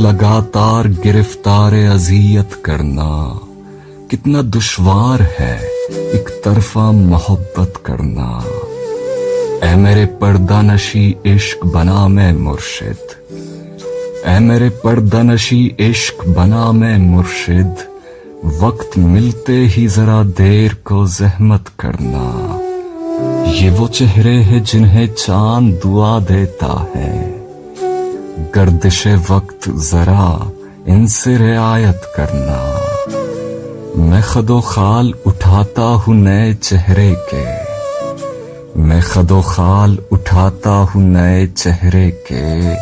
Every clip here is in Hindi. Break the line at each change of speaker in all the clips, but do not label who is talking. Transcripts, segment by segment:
लगातार गिरफ्तार अज़ियत करना कितना दुश्वार है एक तरफा मोहब्बत करना। ऐ मेरे पर्दा नशी इश्क बना मैं मुर्शिद, ऐ मेरे पर्दा नशी इश्क बना मैं मुर्शिद, वक्त मिलते ही जरा देर को ज़हमत करना। ये वो चेहरे हैं जिन्हें चांद दुआ देता है, गर्दिशे वक्त जरा इनसे रियायत करना। मैं खदो खाल उठाता हूँ नए चेहरे के, मैं खदो खाल उठाता हूँ नए चेहरे के,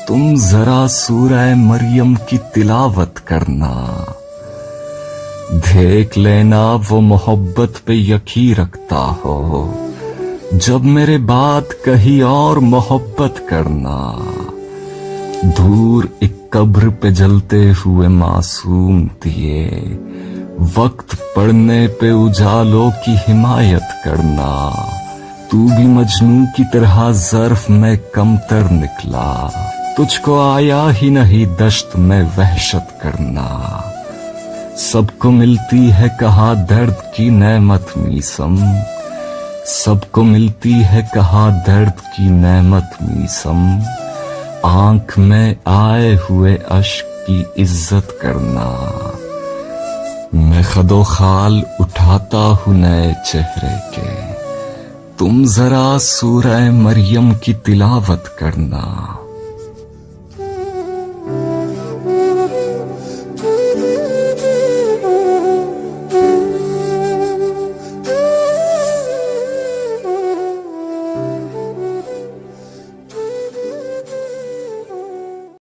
तुम जरा सूरह मरियम की तिलावत करना। देख लेना वो मोहब्बत पे यकीन रखता हो, जब मेरे बाद कहीं और मोहब्बत करना। दूर एक कब्र पे जलते हुए मासूम दिए, वक्त पड़ने पे उजालों की हिमायत करना। तू भी मजनू की तरह ज़र्फ में कमतर निकला, तुझको आया ही नहीं दश्त में वहशत करना। सबको मिलती है कहा दर्द की नेमत मीसम, सबको मिलती है कहा दर्द की नेमत मीसम, आंख में आए हुए अश्क की इज्जत करना। मैं खदो खाल उठाता हूँ नए चेहरे के, तुम जरा सूरह मरियम की तिलावत करना।